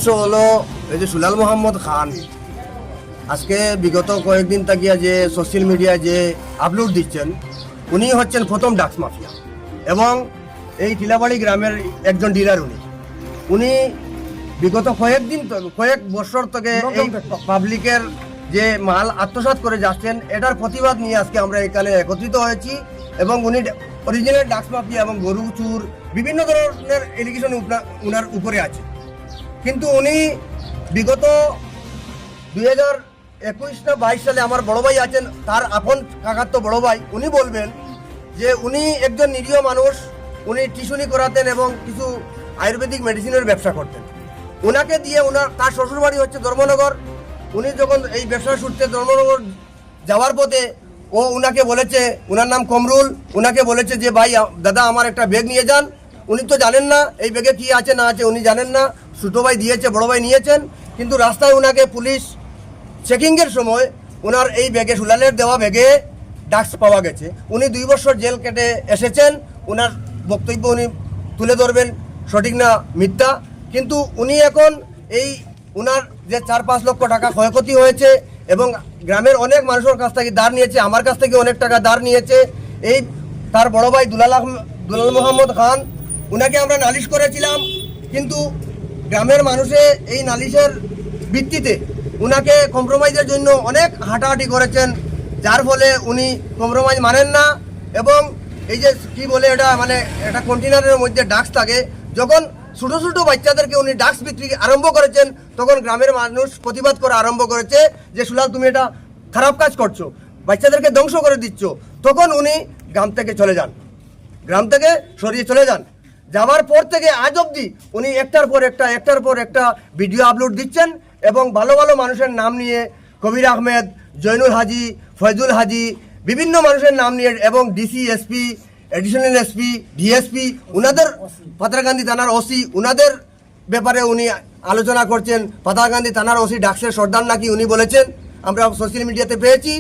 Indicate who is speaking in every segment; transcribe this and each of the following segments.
Speaker 1: উদ্দেশ্য হলো এই যে সুলাল মোহাম্মদ খান আজকে বিগত কয়েকদিন তাকিয়া যে সোশ্যাল মিডিয়ায় যে আপলোড দিচ্ছেন, উনি হচ্ছেন প্রথম ড্রাগস মাফিয়া এবং এই টিলাবাড়ি গ্রামের একজন ডিলার। উনি বিগত কয়েক বছর থেকে এই পাবলিকের যে মাল আত্মসাৎ করে যাচ্ছেন, এটার প্রতিবাদ নিয়ে আজকে আমরা এখানে একত্রিত হয়েছি এবং উনি অরিজিনাল ড্রাগস মাফিয়া এবং গরু চুর বিভিন্ন ধরনের এলিগেশন উনার উপরে আছে। কিন্তু উনি বিগত 2021 না 22 সালে আমার বড় ভাই আছেন, তার আপন কাকার তো বড় ভাই, উনি বলবেন যে উনি একজন নিরীহ মানুষ, উনি টিউশনি করাতেন এবং কিছু আয়ুর্বেদিক মেডিসিনের ব্যবসা করতেন। ওনাকে দিয়ে তার শ্বশুরবাড়ি হচ্ছে ধর্মনগর। উনি যখন এই ব্যবসা সূত্রে ধর্মনগর যাওয়ার পথে উনাকে বলেছে, উনার নাম কমরুল, উনাকে বলেছে যে ভাই দাদা আমার একটা ব্যাগ নিয়ে যান। উনি তো জানেন না এই ব্যাগে কি আছে না আছে, উনি জানেন না। ছোটো ভাই দিয়েছে, বড় ভাই নিয়েছেন, কিন্তু রাস্তায় উনাকে পুলিশ চেকিংয়ের সময় ওনার এই ব্যাগে, সুলালের দেওয়া ব্যাগে ড্রাগস পাওয়া গেছে। উনি 2 বছর জেল কেটে এসেছেন। ওনার বক্তব্য উনি তুলে ধরবেন সঠিক না মিথ্যা, কিন্তু উনি এখন এই ওনার যে 4-5 লক্ষ টাকা ক্ষয়ক্ষতি হয়েছে এবং গ্রামের অনেক মানুষের কাছ থেকে ধার নিয়েছে, আমার কাছ থেকে অনেক টাকা ধার নিয়েছে। এই তার বড় ভাই দুলাল মোহাম্মদ খান, উনাকে আমরা নালিশ করেছিলাম, কিন্তু গ্রামের মানুষে এই নালিশের ভিত্তিতে উনাকে কম্প্রোমাইজের জন্য অনেক হাঁটাহাঁটি করেছেন, যার ফলে উনি কম্প্রোমাইজ মানেন না। এবং এই যে কি বলে এটা, মানে একটা কন্টেনারের মধ্যে ড্রাগস থাকে, যখন ছোটো ছোটো বাচ্চাদেরকে উনি ড্রাগস বিক্রি আরম্ভ করেছেন, তখন গ্রামের মানুষ প্রতিবাদ করা আরম্ভ করেছে যে সুলাল তুমি এটা খারাপ কাজ করছো, বাচ্চাদেরকে ধ্বংস করে দিচ্ছ। তখন উনি গ্রাম থেকে চলে যান, গ্রাম থেকে সরিয়ে চলে যান। যাওয়ার পর থেকে আজ অবধি উনি একটার পর একটা ভিডিও আপলোড দিচ্ছেন এবং ভালো ভালো মানুষের নাম নিয়ে, কবির আহমেদ, জৈনুল হাজি, ফয়জুল হাজি, বিভিন্ন মানুষের নাম নিয়ে এবং DC, SP, additional SP, DSP, উনাদের পাতারকান্দি থানার ওসি, উনাদের ব্যাপারে উনি আলোচনা করছেন। পাতারকান্দি থানার ওসি ডাক্সের সর্দার নাকি উনি বলেছেন, আমরা সোশ্যাল মিডিয়াতে পেয়েছি।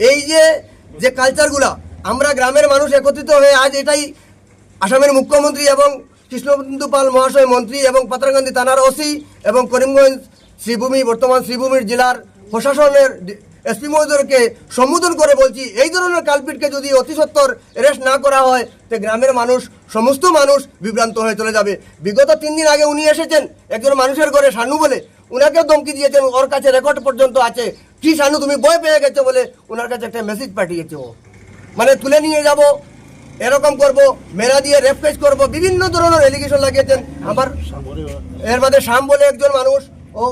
Speaker 1: এই যে কালচারগুলা, আমরা গ্রামের মানুষ একত্রিত হয়ে আজ এটাই আসামের মুখ্যমন্ত্রী এবং কৃষ্ণবন্ধু পাল মহাশয় মন্ত্রী এবং পাতারকান্দি থানার ওসি এবং করিমগঞ্জ শ্রীভূমি, বর্তমান শ্রীভূমির জেলার প্রশাসনের এসপি মহোদয়কে সম্বোধন করে বলছি, এই ধরনের কালপিটকে যদি অতি সত্বর অ্যারেস্ট না করা হয়, তো গ্রামের মানুষ, সমস্ত মানুষ বিভ্রান্ত হয়ে চলে যাবে। বিগত 3 দিন আগে উনি এসেছেন একজন মানুষের ঘরে, শানু বলে, উনাকেও ধমকি দিয়েছেন, ওর কাছে রেকর্ড পর্যন্ত আছে। কি শানু তুমি বই পেয়ে গেছো বলে ওনার কাছে একটা মেসেজ পাঠিয়েছে, ও মানে তুলে নিয়ে যাব, এরকম করব, মেরা দিয়ে রেপ কেস করবো, বিভিন্ন ধরনের এলিগেশন লাগিয়েছেন। আমার এর মধ্যে শাম বলে একজন মানুষ, ও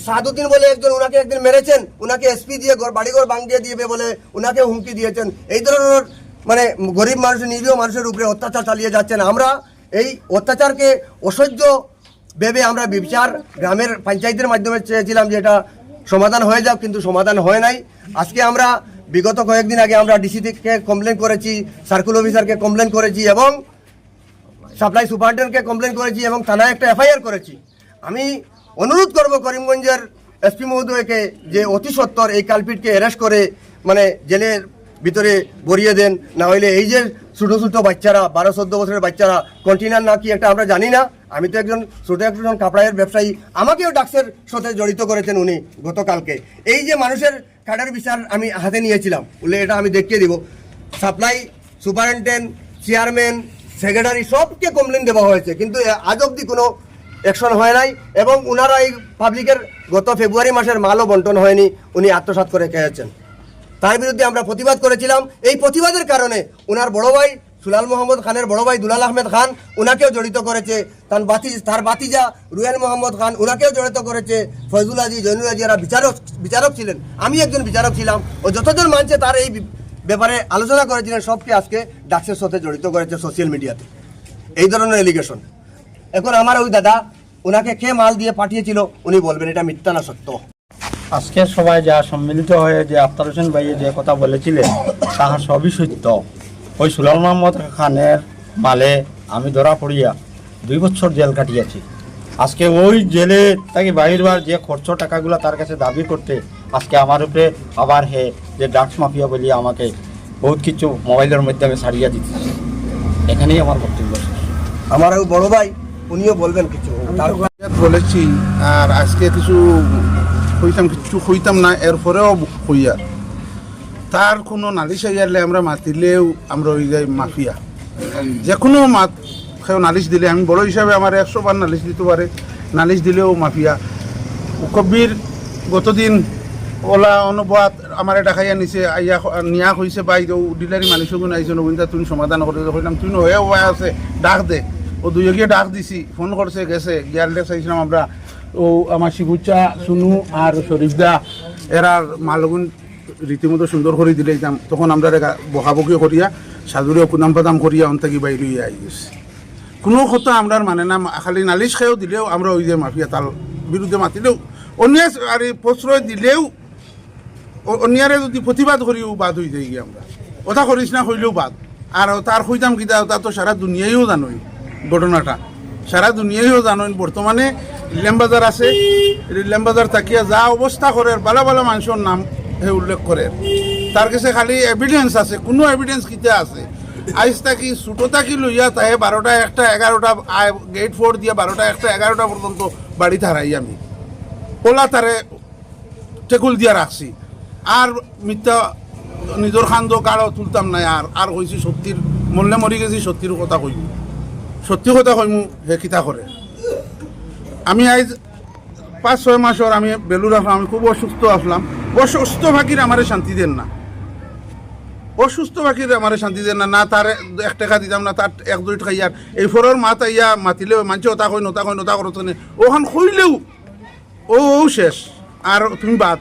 Speaker 1: সাদুদ্দিন বলে একজন, উনাকে একদিন মেরেছেন, উনাকে এসপি দিয়ে বাড়িঘর ভাঙিয়ে দিবে বলে উনাকে হুমকি দিয়েছেন। এই ধরনের মানে গরিব মানুষের, নিরীহ মানুষের উপরে অত্যাচার চালিয়ে যাচ্ছেন। আমরা এই অত্যাচারকে অসহ্য ভেবে আমরা বিচার গ্রামের পঞ্চায়েতের মাধ্যমে চেয়েছিলাম যে এটা সমাধান হয়ে যাক, কিন্তু সমাধান হয় নাই। আজকে আমরা বিগত কয়েকদিন আগে আমরা ডিসিকে কমপ্লেন করেছি, সার্কেল অফিসারকে কমপ্লেন করেছি এবং সাপ্লাই সুপারিনটেন্ডেন্টকে কমপ্লেন করেছি এবং থানায় একটা এফআইআর করেছি। আমি অনুরোধ করব করিমগঞ্জের এসপি মহোদয়কে যে অতি সত্বর এই কালপিটকে অ্যারেস্ট করে মানে জেলের ভিতরে ভরিয়ে দেন, না হলে এই যে ছোটো ছোটো বাচ্চারা, 12-14 বছরের বাচ্চারা, কন্টেনার না কি একটা আমরা জানি না। আমি তো একজন কাপড়ের ব্যবসায়ী, আমাকেও ড্রাগসের সাথে জড়িত করেছেন উনি গতকালকে। এই যে মানুষের কার্ডের বিচার আমি হাতে নিয়েছিলাম, বলে এটা আমি দেখিয়ে দিব। সাপ্লাই সুপারিনটেন্ডেন্ট, চেয়ারম্যান, সেক্রেটারি সবকে কমপ্লেন দেওয়া হয়েছে, কিন্তু আজ অবধি কোনো অ্যাকশন হয় নাই এবং ওনারা এই পাবলিকের গত ফেব্রুয়ারি মাসের মালও বন্টন হয়নি, উনি আত্মসাৎ করে খেয়েছেন। তার বিরুদ্ধে আমরা প্রতিবাদ করেছিলাম। এই প্রতিবাদের কারণে ওনার বড় ভাই সুলাল মোহাম্মদ খানের বড় ভাই দুলাল আহমেদ খান, ওনাকেও জড়িত করেছে। তার বাতিজা রুয়েল মোহাম্মদ খান, ওনাকেও জড়িত করেছে। ফয়জুল হাজি, জৈনুল হাজি, এরা বিচারক ছিলেন, আমি একজন বিচারক ছিলাম। ও যতজন মানছে তার এই ব্যাপারে আলোচনা করেছিলেন, সবকে আজকে ড্রাগসের সাথে জড়িত করেছে সোশ্যাল মিডিয়াতে, এই ধরনের এলিগেশন। এখন আমার ওই দাদা, ওনাকে কে মাল দিয়ে পাঠিয়েছিল উনি বলবেন এটা মিথ্যা না সত্য।
Speaker 2: আজকে সবাই যা সম্মিলিত হয়ে যে আফতার হোসেন ভাইয়ে যে কথা বলেছিলেন তাহা সবই সত্য। ওই সুলাল মোহাম্মদ খানের মালে আমি ধরা পড়িয়া 2 বছর জেল কাটিয়েছি। আজকে ওই জেলে তাকে বাহিরবার যে খরচ টাকাগুলো তার কাছে দাবি করতে আজকে আমার উপরে আবার যে ড্রাগস মাফিয়া বলিয়া আমাকে বহুত কিছু মোবাইলের মাধ্যমে ছাড়িয়ে দিতেছে। এখানেই আমার বক্তব্য।
Speaker 1: আমার বড় ভাই উনিও বলবেন কিছু।
Speaker 3: বলেছি আর আজকে কিছু হইতাম না এরপরেও হইয়ার তার কোনো নালিশ আইয়ারলে আমরা মাতিলেও আমরা হয়ে যাই মাফিয়া যে কোনো নালিশ দিলে আমি বড় হিসাবে আমার 100 বার নালিশ দিতে পারে নালিশ দিলেও মাফিয়া কবির গতদিন ওলা অনুবাদ আমার দেখাইয়া নিছে আইয়া নিয়া হয়েছে বাইরেও ডিলারি মানুষগুন আইসো নবীনটা তুমি সমাধান করে কইলাম তুই হয়ে ওয়াই আছে ডাক দে ও দুইকে ডাক দিছি ফোন করছে গেছে গিয়ারলে চাইছিলাম আমরা ও আমার শিবুচা সুনু আর শরীফদা এরার মালগুন রীতিমতো সুন্দর করে দিলে তখন আমরা বকাবকি করিয়া সাধুরে কুদাম পাদাম করিয়া অন্তাকি বাইরে আই গেছি কোনো কথা আমরা মানে না খালি নালিশ খেয়েও দিলেও আমরা ওই যে মাফিয়া তার বিরুদ্ধে মাতিলেও অন্য আর প্রশ্রয় দিলেও অন্যারে যদি প্রতিবাদ করিও বাদ হয়ে যাই আমরা ওটা করিস না হইলেও বাদ আর তার হইতাম কিতা ওটা তো সারা দুনিয়ায়ও জানোই ঘটনাটা সারা দুনিয়ায়ও জানোই বর্তমানে রিলাম বাজার আছে রিলাম বাজার তাকিয়া যা অবস্থা করে ভালো ভালো মানুষের নাম হে উল্লেখ করে তার কাছে খালি এভিডেন্স আছে কোনো এভিডেন্স কিতা আছে আইস তাকি ছোটো তাকি লইয়া তাহে 12টা 1টা 11টা গেট 4 দিয়ে 12টা 1টা 11টা পর্যন্ত বাড়ি থারাই আমি ওলা তারে টেকুল দিয়া রাখছি আর মিথ্যা নিজের খান্দ কারো তুলতাম না আর কইছি সত্যির মরলে মরি গেছি সত্যির কথা কইব সত্যি কথা কইমু হে কিতা করে আমি আজ 5-6 মাসর আমি বেলুর আসলাম আমি খুব অসুস্থ আসলাম অসুস্থ ফাঁকির আমারে শান্তি দেন না অসুস্থ ফাঁকির আমারে শান্তি দেন না তার 1 টাকা দিতাম না তার 1-2 টাকা ইয়ার এই ফোরের মাথা ইয়া মাতিলেও মানছে ওটা কই নতা করতো না ওখান কইলেও ও শেষ আর তুমি বাদ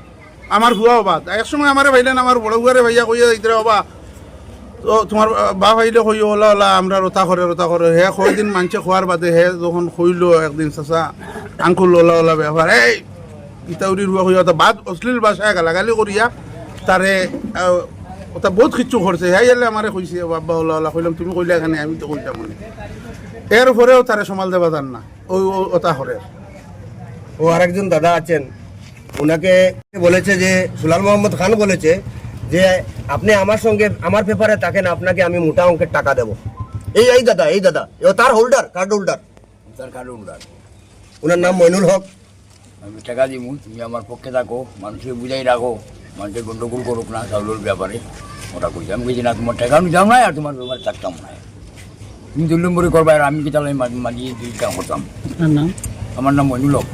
Speaker 3: আমার হুয়াও বাদ এক সময় আমারে ভাইলেন আমার বড় হুয়ারে ভাইয়া কইয়া দিতে বাবা তো তোমার বা ভাইলে কই ওলা ওলা আমরা রোতা করে হে কয়দিন মানছে খোয়ার বাদে হে যখন কইলো একদিন চাচা আঙ্কুল ওলা ওলা ব্যাপার এই ইতাউরি রুয়া কইয়া তো বাদ অশ্লীল ভাষায় গালাগালি করিয়া তারে ওটা বহুত কিছু করছে হে এলে আমারে কইছে বাবা ওলা ওলা কইলাম তুমি কইলা এখানে আমি তো কইতাম মানে এর পরেও তারে সমাল দেবা জান না ওই ওটা করে
Speaker 1: ও আরেকজন দাদা আছেন ওনাকে বলেছে যে সুলাল মোহাম্মদ খান বলেছে যে আপনি আমার সঙ্গে আমার পেপারে থাকেন আপনাকে আমি মোটা অঙ্কের টাকা দেব এই দাদা ও তার হোল্ডার কার্ড হোল্ডার ওনার নাম মইনুল হক
Speaker 4: আমি টাকা দিব তুমি আমার পক্ষে থাকো মানুষকে বুঝাই রাখো মানুষের গন্ডগোল করুক না চাউলের ব্যাপারে ওটা কইছি আমি কইছি না তোমার টাকা আমি যাও না আর তোমার ব্যাপারে থাকতাম না তুমি 2 নম্বরই করবা আর আমি কি তাহলে মাঝিয়ে 2 কাম করতাম আমার নাম মইনুল হক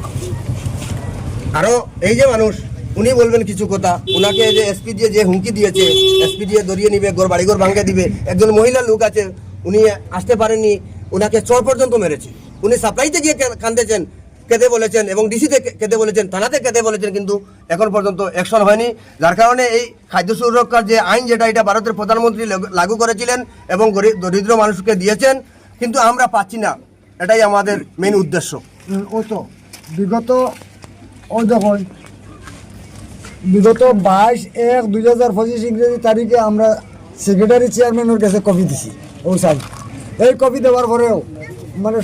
Speaker 1: আরো এই যে মানুষ উনি বলবেন কিছু কথা উনাকে যে এসপি দিয়ে যে হুমকি দিয়েছে এসপি দিয়ে ধরিয়ে নিবে বাড়িঘর ভাঙে দিবে একজন মহিলা লোক আছে উনি আসতে পারেননি উনাকে চর পর্যন্ত মেরেছে উনি সাপ্লাইতে গিয়ে কাঁদেছেন কেঁদে বলেছেন এবং ডিসিতে কেঁদে বলেছেন থানাতে কেঁদে বলেছেন কিন্তু এখন পর্যন্ত অ্যাকশন হয়নি যার কারণে এই খাদ্য সুরক্ষার যে আইন যেটা এটা ভারতের প্রধানমন্ত্রী লাগু করেছিলেন এবং দরিদ্র মানুষকে দিয়েছেন কিন্তু আমরা পাচ্ছি না এটাই আমাদের মেন উদ্দেশ্য
Speaker 5: ও তো বিগত ওই দেখুন বিগত 22/1/2025 ইংরেজি তারিখে আমরা সেক্রেটারি চেয়ারম্যানের কাছে কপি দিছি ও সাহেব এই কপি দেওয়ার পরেও মানে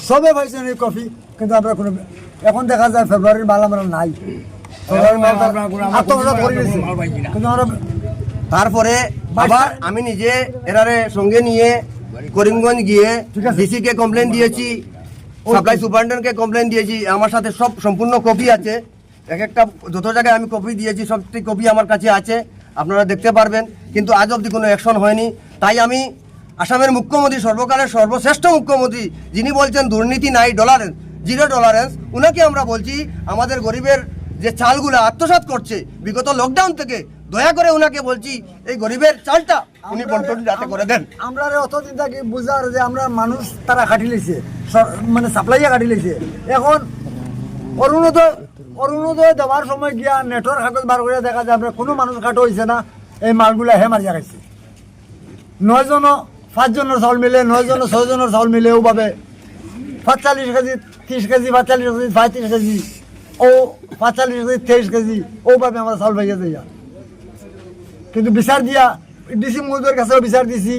Speaker 5: সবে পাইছেন এই কপি কিন্তু আমরা কোনো এখন দেখা যায় ফেব্রুয়ারির মাল আমরা নাই কিন্তু আমরা
Speaker 1: তারপরে আবার আমি নিজে এরারে সঙ্গে নিয়ে করিমগঞ্জ গিয়ে ডিসি কে কমপ্লেন দিয়েছি সাপ্লাই সুপারিনটেন্ডেন্টকে কমপ্লেন দিয়েছি আমার সাথে সব সম্পূর্ণ কপি আছে একটা যত জায়গায় আমি কপি দিয়েছি সবটি কপি আমার কাছে আছে আপনারা দেখতে পারবেন কিন্তু আজ অবধি কোনো অ্যাকশন হয়নি তাই আমি আসামের মুখ্যমন্ত্রী সর্বকালের সর্বশ্রেষ্ঠ মুখ্যমন্ত্রী যিনি বলছেন দুর্নীতি নাই টলারেন্স 0 টলারেন্স উনাকে আমরা বলছি আমাদের গরিবের যে চালগুলো আত্মসাৎ করছে বিগত লকডাউন থেকে দয়া করে উনাকে বলছি এই গরিবের চালটা উনি বন্টন যাতে করে দেন
Speaker 5: আমরা অতদিন থাকি বুঝার যে আমরা মানুষ তারা কাটি লেছে মানে সাপ্লাইয়া কাটি লেছে এখন অরুণোদয় দেওয়ার সময় গিয়া নেটর কাগজ বার করে দেখা যায় আমরা কোনো মানুষ কাটো হয়েছে না এই মালগুলা হে মারিয়া খাইছে 9 জন 5 জনের চাউল মিলে 9 জন 6 জনের চাউল মিলে ওভাবে 45 কেজি 30 কেজি 45 কেজি 35 কেজি ও 45 কেজি 23 কেজি ওভাবে আমরা চাউল পাইয়া যাই কিন্তু বিচার দিয়া ডিসি মজুরের কাছেও বিচার দিছি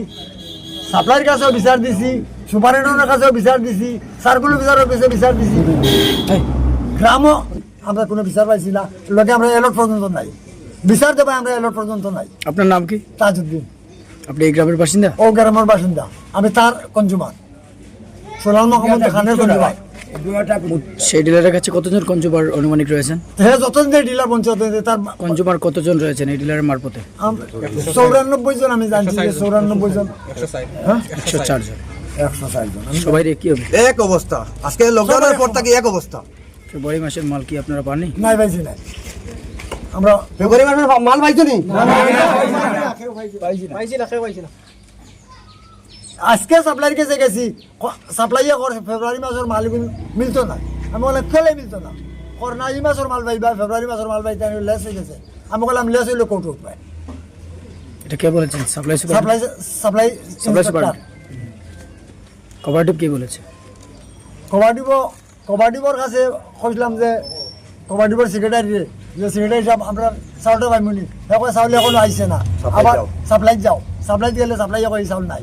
Speaker 5: সাপ্লাইয়ের কাছেও বিচার দিছি সুপারিনটেন্ডেন্টের কাছেও বিচার দিছি সার্কুলার বিচারের কাছে বিচার দিছি গ্রামও আমরা কোনো বিচার পাইছি না লোকে আমরা এলট পর্যন্ত নাই বিচার দেবো আমরা এলট পর্যন্ত নাই
Speaker 6: আপনার নাম কি?
Speaker 5: তাজউদ্দিন।
Speaker 6: আপনি এই গ্রামের বাসিন্দা?
Speaker 5: ও গ্রামের বাসিন্দা, আমি তার কনজুমার, সোলাল মোহাম্মদ খানের কনজুমার।
Speaker 6: সেই ডিলারের কাছে কতজন কনজিউমার অনুমানিক রয়েছেন?
Speaker 5: হে যতদিন ডিলার পঞ্চায়েত তার
Speaker 6: কনজিউমার কতজন রয়েছেন এই ডিলারের মারফতে?
Speaker 5: 94 জন আমি জানছি যে 94 জন,
Speaker 6: 104 জন।
Speaker 5: 160 জন।
Speaker 6: সবাই কি হবে?
Speaker 1: এক অবস্থা, আজকে লকডাউনের পর থেকে এক অবস্থা।
Speaker 6: ফেব্রুয়ারি মাসের মাল কি আপনারা পাননি?
Speaker 5: নাই পাইছি নাই আমরা
Speaker 1: ফেব্রুয়ারি মাসের মাল পাইছো নি?
Speaker 5: আজকে সাপ্লাইয়ের কাছে গেছি, সাপ্লাইয়ে করে ফেব্রুয়ারি মাসের মাল মিলতো না। আমি বললাম কেলে মিলতো না, কর না এই মাসের মাল পাইবা, ফেব্রুয়ারি মাসের মাল পাইতে লেস হয়ে গেছে। আমি বললাম লেস হইলে কোর্ট উঠবে।
Speaker 6: এটা কে বলেছেন? Supply
Speaker 5: supply supply
Speaker 6: supply super cooperative কে বলেছে?
Speaker 5: কোঅপারেটিভর কাছে কইলাম যে কোঅপারেটিভর সেক্রেটারি যে সেক্রেটারি সাহেব আমরা চাউলটা পাইমনি, এখন চাউল এখনো আইছে না,
Speaker 1: সাপ্লাই
Speaker 5: আবার
Speaker 1: যাও।
Speaker 5: সাপ্লাই গেলে সাপ্লাই কই চাউল নাই।